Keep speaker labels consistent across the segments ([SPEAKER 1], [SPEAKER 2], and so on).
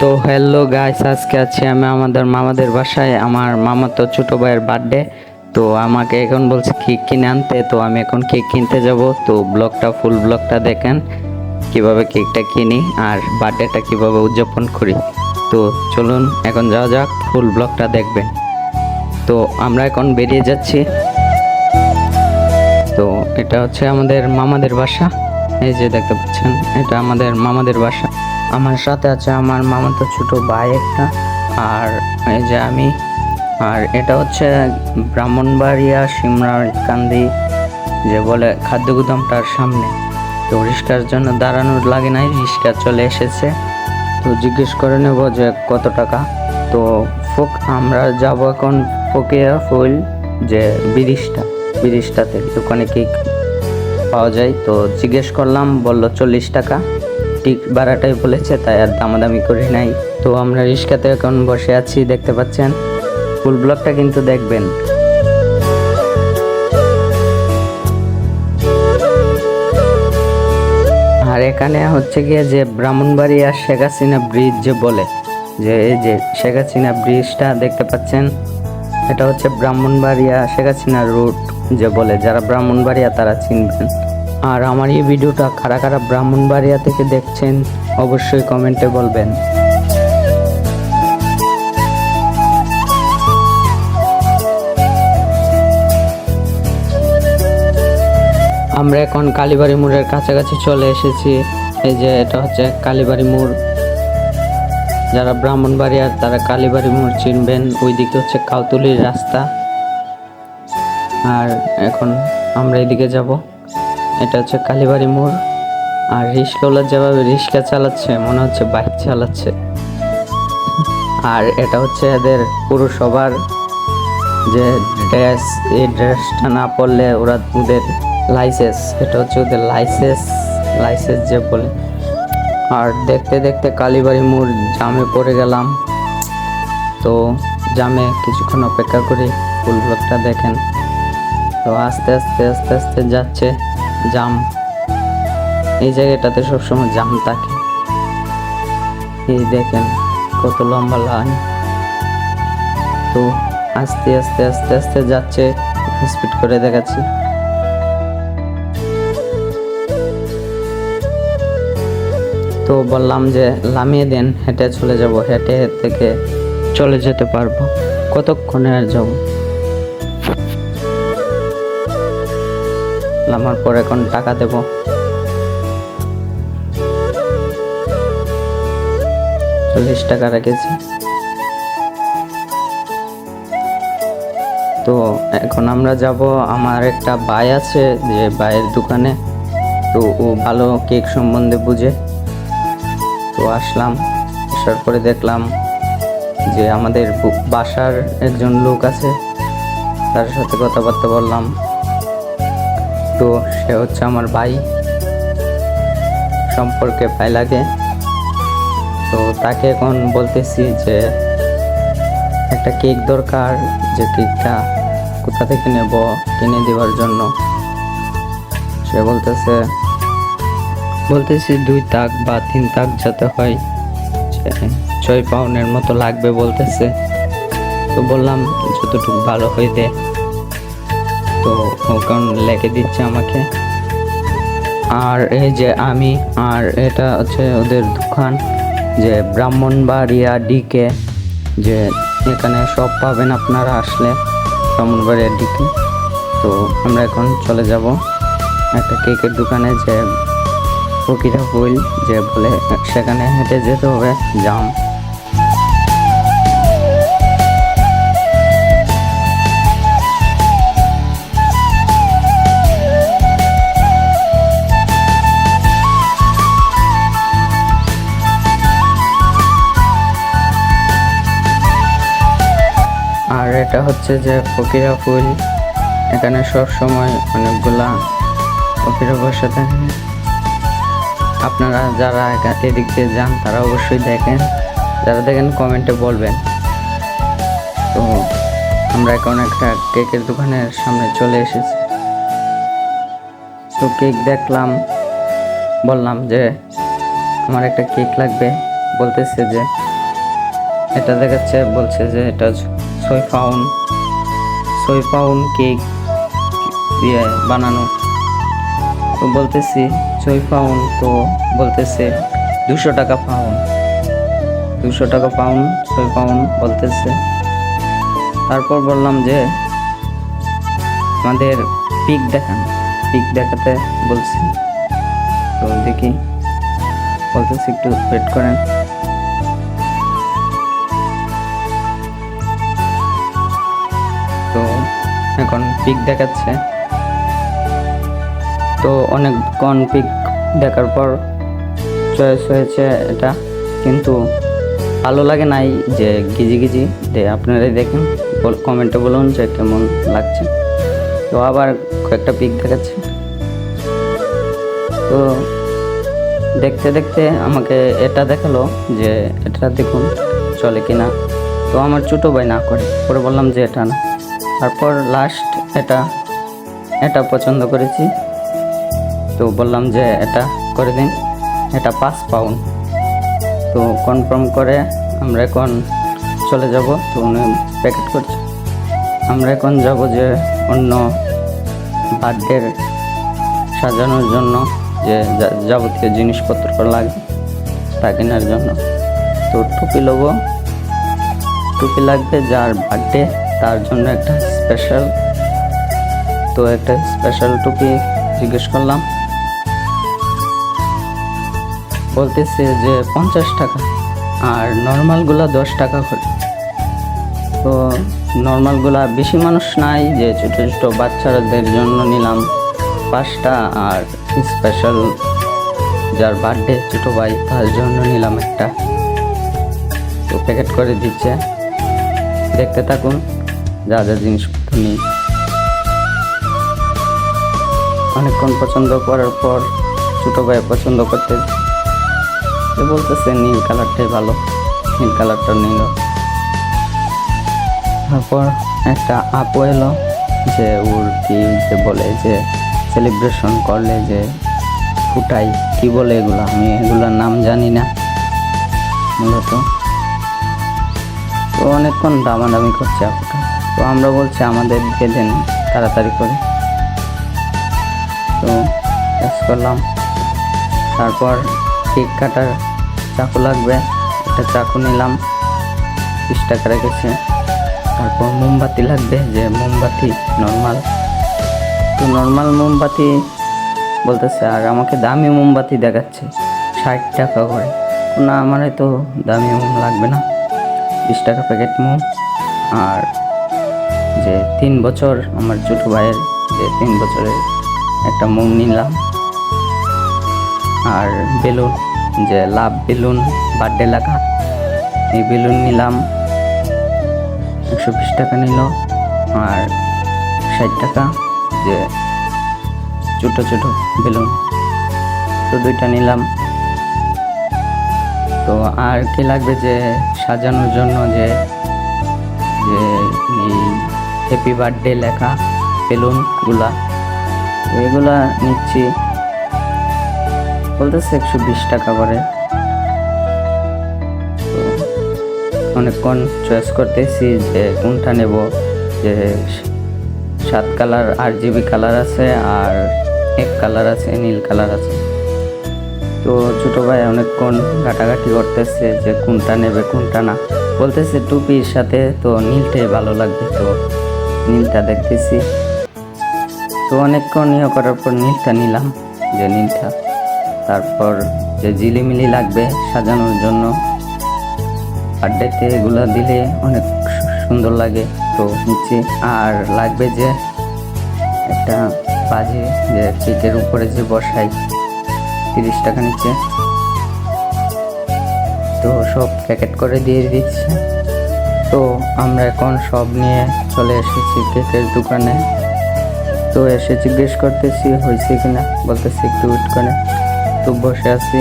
[SPEAKER 1] তো hello guys, আজকে আছি আমি আমাদের মামাদের বাসায়। আমার মামা তো ছোটো ভাইয়ের বার্থডে, তো আমাকে এখন বলছে কেক কিনে আনতে। তো আমি এখন কেক কিনতে যাব। তো ফুল ব্লগটা দেখেন কিভাবে কেকটা কিনি আর বার্থডেটা কিভাবে উদযাপন করি। তো চলুন এখন যাওয়া যাক, ফুল ব্লগটা দেখবেন। তো আমরা এখন বেরিয়ে যাচ্ছি। তো এটা হচ্ছে আমাদের মামাদের বাসা, এই যে দেখতে পাচ্ছেন, এটা আমাদের মামাদের বাসা। আমার সাথে আছে আমার মামাতো ছোট ভাই একটা, আর এই যে আমি। আর এটা হচ্ছে ব্রাহ্মণবাড়িয়া সিমরাকান্দি যে বলে খাদ্য গুদামটার সামনে। তো রিক্সার জন্য দাঁড়ানোর লাগে নাই, রিক্সা চলে এসেছে। তো জিজ্ঞেস করে নেব যে কত টাকা। তো আমরা যাব এখন ফকিরা ফুল যে ব্রিজটাতে দোকানে কেক পাওয়া যায়। তো জিজ্ঞেস করলাম, বললো 40 টাকা। ঠিক ভাড়াটাই বলেছে, তাই আর দামাদামি করি নাই। তো আমরা রিক্সাতে এখন বসে আছি, দেখতে পাচ্ছেন। ফুল ব্লগটা কিন্তু দেখবেন। আর এখানে হচ্ছে গিয়ে যে ব্রাহ্মণবাড়িয়া শেখ হাসিনা ব্রিজ যে বলে, যে এই যে শেখ হাসিনা ব্রিজটা দেখতে পাচ্ছেন, এটা হচ্ছে ব্রাহ্মণবাড়িয়া শেখ হাসিনা রুট যে বলে। যারা ব্রাহ্মণবাড়িয়া তারা চিনবেন। আর আমার এই ভিডিওটা কারা কারা ব্রাহ্মণবাড়িয়া থেকে দেখছেন অবশ্যই কমেন্টে বলবেন। আমরা এখন কালীবাড়ি মোড়ের কাছাকাছি চলে এসেছি। এই যে এটা হচ্ছে কালীবাড়ি মোড়। যারা ব্রাহ্মণবাড়িয়ার তারা কালীবাড়ি মোড় চিনবেন। ওইদিকে হচ্ছে কাউতুলির রাস্তা। আর এখন আমরা এদিকে যাব। এটা হচ্ছে কালীবাড়ি মোড়। আর রিক্সাওয়ালা যেভাবে রিক্সা চালাচ্ছে মনে হচ্ছে বাইক চালাচ্ছে। আর এটা হচ্ছে এদের পুরসভার যে ড্রেস, এই ড্রেসটা না পরলে ওদের লাইসেন্স, এটা হচ্ছে ওদের লাইসেন্স যে বলে। আর দেখতে দেখতে কালীবাড়ি মোড় জামে পড়ে গেলাম। তো জামে কিছুক্ষণ অপেক্ষা করি। ফুল ব্লগটা দেখেন। তো আস্তে আস্তে আস্তে আস্তে যাচ্ছে জাম। এই জায়গাটাতে সবসময় জাম থাকে। এই দেখেন কত লম্বা লাইন। তো আস্তে আস্তে আস্তে আস্তে যাচ্ছে, স্পিড করে দেখাচ্ছি। তো বললাম যে নামিয়ে দেন, হেঁটে চলে যাব, হেঁটে থেকে চলে যেতে পারবো। কতক্ষণে আর যাব। নামার পর এখন টাকা দেব। ৳40 রেখেছি। তো এখন আমরা যাব। আমার একটা ভাই আছে, যে ভাইয়ের দোকানে। তো ও ভালো কেক সম্বন্ধে বুঝে। তো আসলাম, আসার পরে দেখলাম যে আমাদের বাসার একজন লোক আছে, তার সাথে কথাবার্তা বললাম। তো সে হচ্ছে আমার ভাই, সম্পর্কে ভাই লাগে। তো তাকে এখন বলতেছি যে একটা কেক দরকার, যে কেকটা কোথা থেকে নেব কিনে দেওয়ার জন্য। সে বলতেছি 2 তাক বা 3 তাক যাতে হয়, 6 পাউন্ডের মতো লাগবে বলতেছে। তো বললাম যতটুকু ভালো হয়ে দে। তো ওখান লেখে দিচ্ছে আমাকে। আর এই যে আমি, আর এটা হচ্ছে ওদের দোকান, যে ব্রাহ্মণবাড়িয়া ডিকে, যে এখানে সব পাবেন আপনারা আসলে ব্রাহ্মণবাড়িয়া ডিকে। তো আমরা এখন চলে যাব একটা কেকের দোকানে, যে ফকিরা ফুল যে বলে, সেখানে হেঁটে যেতে হবে জাম। আর এটা হচ্ছে যে ফকিরা ফুল। এখানে সব সময় অনেকগুলা ফকিরা বসে থাকে। আপনারা যারা এদিক দিয়ে যান তারা অবশ্যই দেখেন, যারা দেখেন কমেন্টে বলবেন। তো আমরা এখন একটা কেকের দোকানের সামনে চলে এসেছি। তো কেক দেখলাম, বললাম যে আমার একটা কেক লাগবে। বলতেছে যে এটা দেখাচ্ছে, বলছে যে এটা 6 পাউন্ড কেক দিয়ে বানানো। তো বলতেছি 6 পাউন্ড, তো বলতেছে 200 টাকা পাউন্ড, 200 টাকা পাউন্ড, 6 পাউন্ড বলতেছে। তারপর বললাম যে আমাদের পিক দেখান, পিক দেখাতে বলছি। তো দেখি, বলতেছি একটু ওয়েট করেন। তো এখন পিক দেখাচ্ছে। তো অনেকক্ষণ পিক দেখার পর চয়েস হয়েছে এটা, কিন্তু ভালো লাগে নাই, যে গিজি গিজি। আপনারাই দেখেন, কমেন্টে বলুন যে কেমন লাগছে। তো আবার কয়েকটা পিক দেখাচ্ছে। তো দেখতে দেখতে আমাকে এটা দেখালো যে এটা দেখুন চলে কিনা। তো আমার ছোটো ভাই না করে, পরে বললাম যে এটা না। তারপর লাস্ট এটা পছন্দ করেছি, তো বললাম যে এটা করে দিন, এটা 5 পাউন্ড। তো কনফার্ম করে আমরা এখন চলে যাব। তো উনি প্যাকেট করছে। আমরা এখন যাব যে অন্য বার্থডের সাজানোর জন্য যে যাবতীয় জিনিসপত্র লাগে তা কেনার জন্য। তো টুপি নেবো, টুপি লাগবে যার বার্থডে তার জন্য একটা স্পেশাল। তো একটা স্পেশাল টুপি জিজ্ঞেস করলাম, বলতেছে যে 50 টাকা, আর নর্মালগুলা 10 টাকা করে। তো নর্মালগুলা বেশি মানুষ নাই, যে ছোটো ছোটো বাচ্চাদের জন্য নিলাম 5টা, আর স্পেশাল যার বার্থডে ছোটো ভাই তার জন্য নিলাম একটা। তো প্যাকেট করে দিচ্ছে, দেখতে থাকুন যা যা জিনিসপত্র নিই। অনেকক্ষণ পছন্দ করার পর ছোটো ভাই পছন্দ করতে বলতেছে নীল কালারটাই ভালো, নীল কালারটা নিল। তারপর একটা আপু এলো, যে ওর কি যে বলে যে সেলিব্রেশন করলে যে ফুটাই, কি বলে এগুলো, আমি এগুলোর নাম জানি না মূলত। তো অনেকক্ষণ দামাদামি করছে আপুটা। তো আমরা বলছি আমাদের দিয়ে দেন তাড়াতাড়ি করে। তো কাজ করলাম। তারপর কেক কাটার চাকু লাগবে, একটা চাকু নিলাম, 30 টাকা রেখেছে। তারপর মোমবাতি লাগবে, যে মোমবাতি নর্মাল। তো নর্মাল মোমবাতি বলতেছে, আর আমাকে দামি মোমবাতি দেখাচ্ছে 60 টাকা করে। না, আমার তো দামি মোম লাগবে না, 20 টাকা প্যাকেট মোম। আর যে 3 বছর আমার ছোটো ভাইয়ের, যে 3 বছরের একটা মোম নিলাম। আর বেলুন, যে লাভ বেলুন বার্থডে লেখা, এই বেলুন নিলাম, 120 টাকা নিল। আর 60 টাকা যে ছোটো ছোটো বেলুন, তো 2টা নিলাম। তো আর কি লাগবে, যে সাজানোর জন্য যে যে এই হ্যাপি বার্থডে লেখা বেলুনগুলা, এগুলা নিচ্ছি। বলতেছে 120 টাকা করে। তো অনেকক্ষণ চয়েস করতেছি যে কোনটা নেব, যে 7 কালার RGB কালার আছে, আর 1 কালার আছে, নীল কালার আছে। তো ছোটো ভাই অনেকক্ষণ ঘাটাঘাটি করতেছে যে কোনটা নেবে কোনটা না। বলতেছে টুপির সাথে তো নীলটাই ভালো লাগবে, তো নীলটা দেখতেছি। তো অনেকক্ষণ ইয়ে করার পর নীলটা নিলাম, যে নীলটা। তারপর যে ঝিলিমিলি লাগবে সাজানোর জন্য বার্থডেতে, এগুলো দিলে অনেক সুন্দর লাগে, তো নিচ্ছি। আর লাগবে যে একটা বাজে, যে কেকের উপরে যে বসাই, 30 টাকা নিচ্ছে। তো সব প্যাকেট করে দিয়ে দিচ্ছে। তো আমরা এখন সব নিয়ে চলে এসেছি কেকের দোকানে। তো এসে জিজ্ঞেস করতেছি হয়েছে কিনা, বলতেছি একটু ওয়েট করে। তো বসে আছি।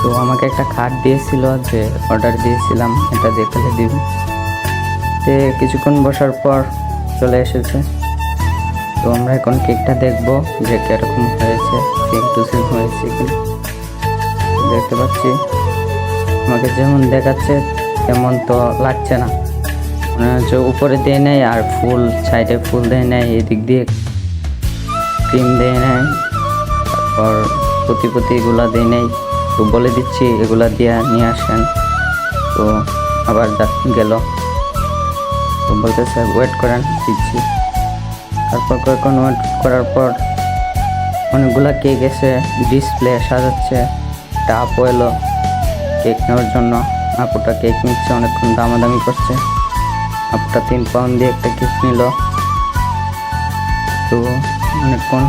[SPEAKER 1] তো আমাকে একটা কার্ড দিয়েছিল, যে অর্ডার দিয়েছিলাম, এটা দিয়ে ফেলে দিবি। তো কিছুক্ষণ বসার পর চলে এসেছে। তো আমরা এখন কেকটা দেখবো যে কীরকম হয়েছে, সেম টু সেম হয়েছে কিনা। দেখতে পাচ্ছি আমাকে যেমন দেখাচ্ছে তেমন তো লাগছে না, মনে হচ্ছে উপরে দিয়ে নেয় আর ফুল সাইডে ফুল দিয়ে নেয়, এদিক দিয়ে ক্রিম দিয়ে নেয়, তারপর পুঁতি এগুলা দিয়ে নেই। তো বলে দিচ্ছি এগুলা দিয়ে নিয়ে আসেন, তো আবার গেল, তো বলতেছে ওয়েট করেন দিচ্ছি। তারপর কয়েকক্ষণ ওয়েট করার পর অনেকগুলা কেক এসে ডিসপ্লে সাজাচ্ছে, একটা আপু এলো কেক নেওয়ার জন্য। আপুটা কেক নিচ্ছে, অনেকক্ষণ দামাদামি করছে। আপুটা 3 পাউন্ড দিয়ে একটা কেক নিল। তো অনেকক্ষণ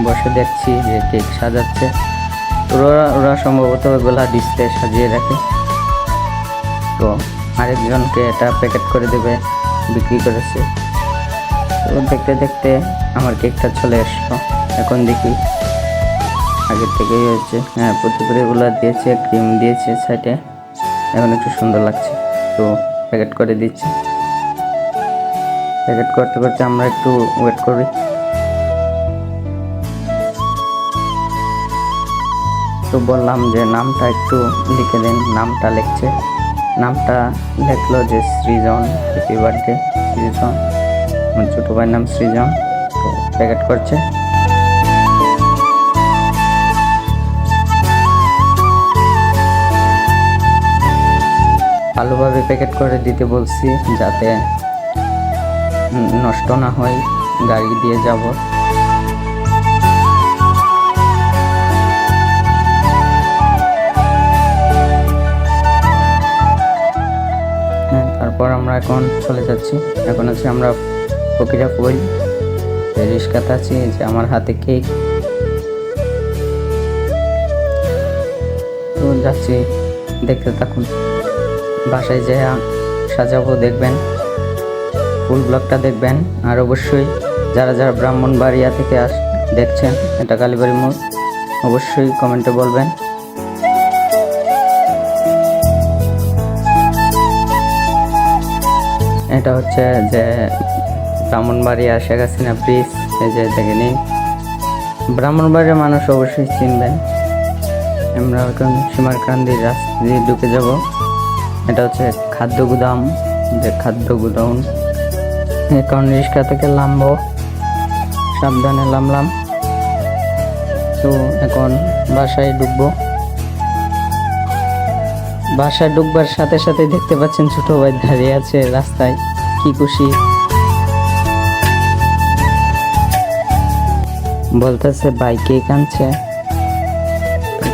[SPEAKER 1] বসে দেখছি যে কেক সাজাচ্ছে। তো ওরা সম্ভবত ওগুলা ডিসপ্লে সাজিয়ে রাখে, তো আরেকজনকে এটা প্যাকেট করে দেবে, বিক্রি করেছে। তো দেখতে দেখতে আমার কেকটা চলে আসলো। এখন দেখি আগের থেকেই হয়েছে, হ্যাঁ প্রতিগুলো দিয়েছে, ক্রিম দিয়েছে সাইডে, এখন একটু সুন্দর লাগছে। তো প্যাকেট করে দিচ্ছি। প্যাকেট করতে করতে আমরা একটু ওয়েট করি। তো বললাম যে নামটা একটু লিখে দিন, নামটা লিখছে, নামটা লিখলো যে সৃজন, হ্যাপি বার্থডে সৃজন, আমার ছোটো ভাইয়ের নাম সৃজন। তো প্যাকেট করছে। ভালোভাবে প্যাকেট করে দিতে বলছি যাতে নষ্ট না হয়, গাড়ি দিয়ে যাব। তারপর আমরা এখন চলে যাচ্ছি। এখন আছে আমরা ফকিরা ফুল রিস্কাতে আছি, যে আমার হাতে কেক। তো যাচ্ছি, দেখতে থাকুন। বাসায় যেয়ে সাজাবো, দেখবেন ফুল ব্লগটা দেখবেন। আর অবশ্যই যারা যারা ব্রাহ্মণবাড়িয়া থেকে দেখছেন এটা কালীবাড়ি মোড়, অবশ্যই কমেন্টে বলবেন। এটা হচ্ছে যে ব্রাহ্মণবাড়িয়া শেখ হাসিনা ব্রিজ, এই যে দেখে নিন। ব্রাহ্মণবাড়িয়ার মানুষ অবশ্যই চিনবেন। আমরা এখন সীমারকান্দির রাস্তা দিয়ে ঢুকে যাব। এটা হচ্ছে খাদ্য গুদাম, যে খাদ্য গুদাম। এখন রিক্সা থেকে নামবো, সাবধানে নামলাম। তো এখন বাসায় ঢুকবো। বাসায় ঢুকবার সাথে সাথে দেখতে পাচ্ছেন ছোট ভাই দাঁড়িয়ে আছে রাস্তায়, কি খুশি। বলতেছে ভাই কেক আনছে,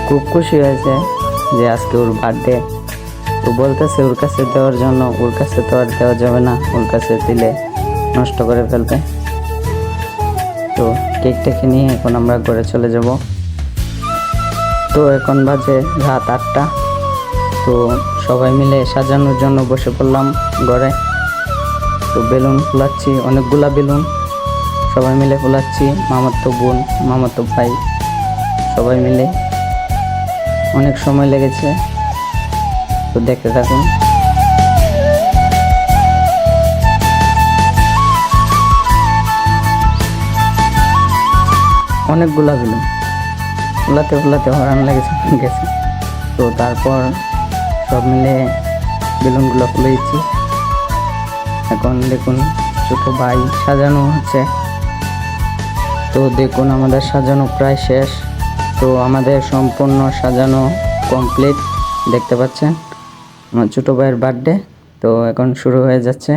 [SPEAKER 1] খুব খুশি হয়েছে যে আজকে ওর বার্থডে। তো বলতেছে ওর কাছে দেওয়ার জন্য, ওর কাছে তো আর দেওয়া যাবে না, ওর কাছে দিলে নষ্ট করে ফেলবে। তো কেকটাকে নিয়ে এখন আমরা ঘরে চলে যাব। তো এখন বাজে রাত 8টা। তো সবাই মিলে সাজানোর জন্য বসে পড়লাম ঘরে। তো বেলুন ফুলাচ্ছি, অনেকগুলা বেলুন সবাই মিলে ফুলাচ্ছি, মামাতো বোন মামাতো ভাই সবাই মিলে। অনেক সময় লেগেছে, তো দেখতে থাকুন। অনেকগুলা বেলুন ফুলাতে ফুলাতে হরান গেছে। তো তারপর সব মিলে বেলুনগুলো ফুলে দিচ্ছি। এখন দেখুন ছোট ভাই সাজানো হচ্ছে। তো দেখুন আমাদের সাজানো প্রায় শেষ। তো আমাদের সম্পূর্ণ সাজানো কমপ্লিট, দেখতে পাচ্ছেন আমার ছোটো ভাইয়ের বার্থডে। তো এখন শুরু হয়ে যাচ্ছে,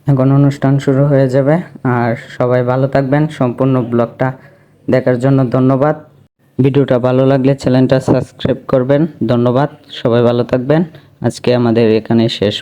[SPEAKER 1] এখন অনুষ্ঠান শুরু হয়ে যাবে। আর সবাই ভালো থাকবেন। সম্পূর্ণ ব্লগটা দেখার জন্য ধন্যবাদ। ভিডিওটা ভালো লাগলে চ্যানেলটা সাবস্ক্রাইব করবেন। ধন্যবাদ, সবাই ভালো থাকবেন। আজকে আমাদের এখানে শেষ।